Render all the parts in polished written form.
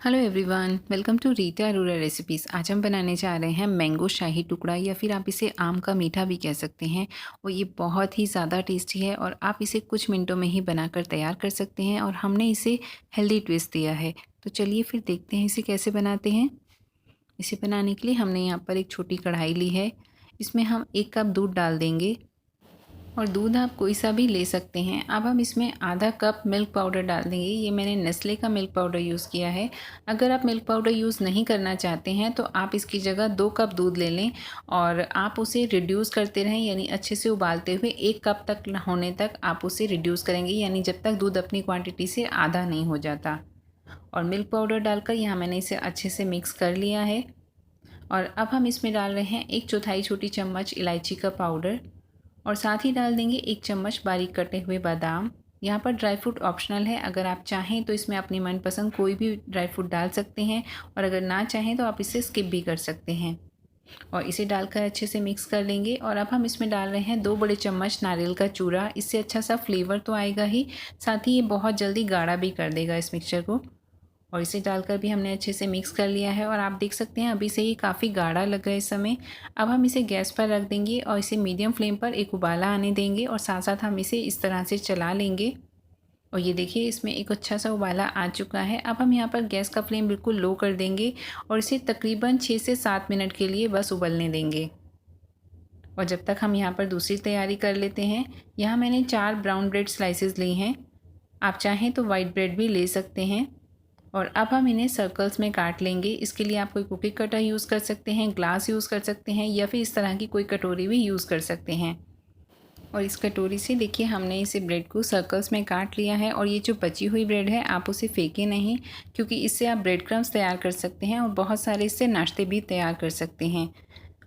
Hello everyone, welcome to Rita Arora recipes. आज हम बनाने जा रहे हैं मैंगो शाही टुकड़ा या फिर आप इसे आम का मीठा भी कह सकते हैं। और ये बहुत ही ज़्यादा टेस्टी है और आप इसे कुछ मिनटों में ही बनाकर तैयार कर सकते हैं और हमने इसे हेल्दी ट्विस्ट दिया है। तो चलिए फिर देखते हैं इसे कैसे बनाते हैं। इसे बनाने के लिए हमने यहाँ पर एक छोटी कढ़ाई ली है। इसमें हम 1 कप दूध डाल देंगे और दूध आप कोई सा भी ले सकते हैं। अब हम इसमें आधा कप मिल्क पाउडर डाल देंगे। ये मैंने नेस्ले का मिल्क पाउडर यूज़ किया है। अगर आप मिल्क पाउडर यूज़ नहीं करना चाहते हैं तो आप इसकी जगह 2 कप दूध ले लें और आप उसे रिड्यूस करते रहें, यानी अच्छे से उबालते हुए 1 कप तक होने तक आप उसे रिड्यूस करेंगे, यानी जब तक दूध अपनी क्वांटिटी से आधा नहीं हो जाता। और मिल्क पाउडर डालकर यहाँ मैंने इसे अच्छे से मिक्स कर लिया है। और अब हम इसमें डाल रहे हैं 1/4 छोटी चम्मच इलायची का पाउडर और साथ ही डाल देंगे 1 चम्मच बारीक कटे हुए बादाम। यहाँ पर ड्राई फ्रूट ऑप्शनल है, अगर आप चाहें तो इसमें अपनी मनपसंद कोई भी ड्राई फ्रूट डाल सकते हैं और अगर ना चाहें तो आप इसे स्किप भी कर सकते हैं। और इसे डालकर अच्छे से मिक्स कर लेंगे। और अब हम इसमें डाल रहे हैं 2 बड़े चम्मच नारियल का चूरा। इससे अच्छा सा फ्लेवर तो आएगा ही, साथ ही ये बहुत जल्दी गाढ़ा भी कर देगा इस मिक्सचर को। और इसे डालकर भी हमने अच्छे से मिक्स कर लिया है और आप देख सकते हैं अभी से ही काफ़ी गाढ़ा लग रहा है इस समय। अब हम इसे गैस पर रख देंगे और इसे मीडियम फ्लेम पर एक उबाला आने देंगे और साथ साथ हम इसे इस तरह से चला लेंगे। और ये देखिए इसमें एक अच्छा सा उबाला आ चुका है। अब हम यहाँ पर गैस का फ्लेम बिल्कुल लो कर देंगे और इसे तकरीबन 6 से 7 मिनट के लिए बस उबलने देंगे। और जब तक हम यहाँ पर दूसरी तैयारी कर लेते हैं, यहाँ मैंने 4 ब्राउन ब्रेड स्लाइसेस ली हैं। आप चाहें तो वाइट ब्रेड भी ले सकते हैं। और अब हम इन्हें सर्कल्स में काट लेंगे। इसके लिए आप कोई कुकी कटर यूज़ कर सकते हैं, ग्लास यूज़ कर सकते हैं या फिर इस तरह की कोई कटोरी भी यूज़ कर सकते हैं। और इस कटोरी से देखिए हमने इसे ब्रेड को सर्कल्स में काट लिया है। और ये जो बची हुई ब्रेड है आप उसे फेंकें नहीं, क्योंकि इससे आप ब्रेड क्रम्स तैयार कर सकते हैं और बहुत सारे इससे नाश्ते भी तैयार कर सकते हैं।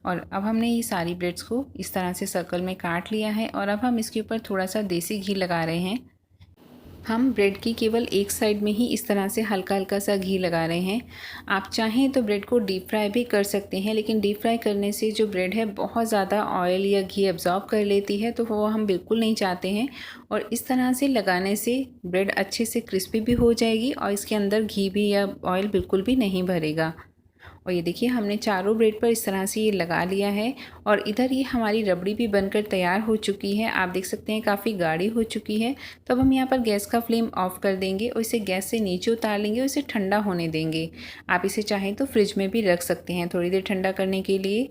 और अब हमने ये सारी ब्रेड्स को इस तरह से सर्कल में काट लिया है और अब हम इसके ऊपर थोड़ा सा देसी घी लगा रहे हैं। हम ब्रेड की केवल एक साइड में ही इस तरह से हल्का हल्का सा घी लगा रहे हैं। आप चाहें तो ब्रेड को डीप फ्राई भी कर सकते हैं, लेकिन डीप फ्राई करने से जो ब्रेड है बहुत ज़्यादा ऑयल या घी एब्जॉर्ब कर लेती है, तो वो हम बिल्कुल नहीं चाहते हैं। और इस तरह से लगाने से ब्रेड अच्छे से क्रिस्पी भी हो जाएगी और इसके अंदर घी भी या ऑयल बिल्कुल भी नहीं भरेगा। और ये देखिए हमने चारों ब्रेड पर इस तरह से ये लगा लिया है। और इधर ये हमारी रबड़ी भी बनकर तैयार हो चुकी है। आप देख सकते हैं काफ़ी गाढ़ी हो चुकी है। तो अब हम यहाँ पर गैस का फ्लेम ऑफ कर देंगे और इसे गैस से नीचे उतार लेंगे और इसे ठंडा होने देंगे। आप इसे चाहें तो फ्रिज में भी रख सकते हैं थोड़ी देर ठंडा करने के लिए।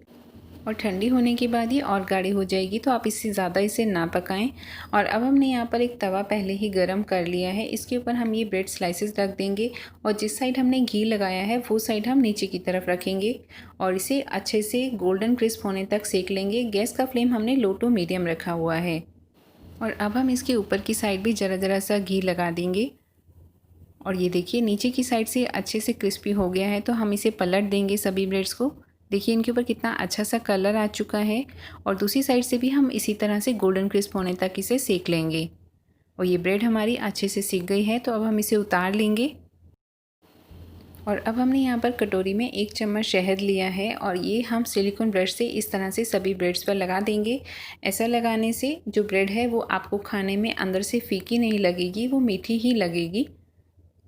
और ठंडी होने के बाद ये और गाढ़ी हो जाएगी, तो आप इससे ज़्यादा इसे ना पकाएं। और अब हमने यहाँ पर एक तवा पहले ही गरम कर लिया है। इसके ऊपर हम ये ब्रेड स्लाइसेस रख देंगे और जिस साइड हमने घी लगाया है वो साइड हम नीचे की तरफ रखेंगे और इसे अच्छे से गोल्डन क्रिस्प होने तक सेक लेंगे। गैस का फ्लेम हमने लो टू मीडियम रखा हुआ है। और अब हम इसके ऊपर की साइड भी ज़रा ज़रा सा घी लगा देंगे। और ये देखिए नीचे की साइड से अच्छे से क्रिस्पी हो गया है, तो हम इसे पलट देंगे सभी ब्रेड्स को। देखिए इनके ऊपर कितना अच्छा सा कलर आ चुका है। और दूसरी साइड से भी हम इसी तरह से गोल्डन क्रिस्प होने तक इसे सेक लेंगे। और ये ब्रेड हमारी अच्छे से सीख गई है, तो अब हम इसे उतार लेंगे। और अब हमने यहाँ पर कटोरी में 1 चम्मच शहद लिया है और ये हम सिलिकॉन ब्रश से इस तरह से सभी ब्रेड्स पर लगा देंगे। ऐसा लगाने से जो ब्रेड है वो आपको खाने में अंदर से फीकी नहीं लगेगी, वो मीठी ही लगेगी।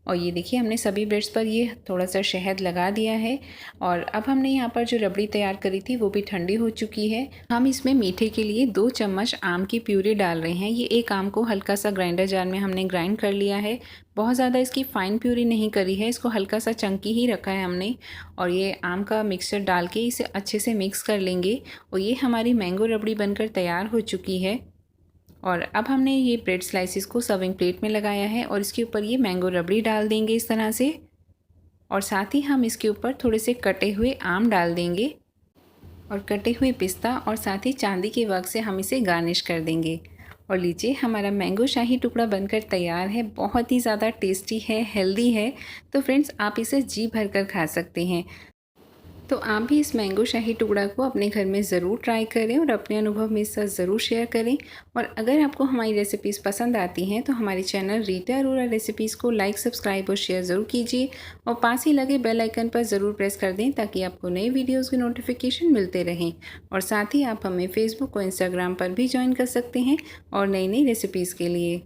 और ये देखिए हमने सभी ब्रेड्स पर ये थोड़ा सा शहद लगा दिया है। और अब हमने यहाँ पर जो रबड़ी तैयार करी थी वो भी ठंडी हो चुकी है। हम इसमें मीठे के लिए 2 चम्मच आम की प्यूरी डाल रहे हैं। ये एक आम को हल्का सा ग्राइंडर जार में हमने ग्राइंड कर लिया है। बहुत ज़्यादा इसकी फ़ाइन प्यूरी नहीं करी है, इसको हल्का सा चंकी ही रखा है हमने। और ये आम का मिक्सचर डाल के इसे अच्छे से मिक्स कर लेंगे। और ये हमारी मैंगो रबड़ी बनकर तैयार हो चुकी है। और अब हमने ये ब्रेड स्लाइसेस को सर्विंग प्लेट में लगाया है और इसके ऊपर ये मैंगो रबड़ी डाल देंगे इस तरह से। और साथ ही हम इसके ऊपर थोड़े से कटे हुए आम डाल देंगे और कटे हुए पिस्ता और साथ ही चांदी के वर्क से हम इसे गार्निश कर देंगे। और लीजिए हमारा मैंगो शाही टुकड़ा बनकर तैयार है। बहुत ही ज़्यादा टेस्टी है, हेल्दी है। तो फ्रेंड्स आप इसे जी भर कर खा सकते हैं। तो आप भी इस मैंगो शाही टुकड़ा को अपने घर में ज़रूर ट्राई करें और अपने अनुभव मेरे साथ ज़रूर शेयर करें। और अगर आपको हमारी रेसिपीज़ पसंद आती हैं तो हमारे चैनल रीटा अरोरा रेसिपीज़ को लाइक, सब्सक्राइब और शेयर ज़रूर कीजिए। और पास ही लगे बेल आइकन पर ज़रूर प्रेस कर दें ताकि आपको नई वीडियोज़ के नोटिफिकेशन मिलते रहें। और साथ ही आप हमें फेसबुक और इंस्टाग्राम पर भी ज्वाइन कर सकते हैं और नई नई रेसिपीज़ के लिए।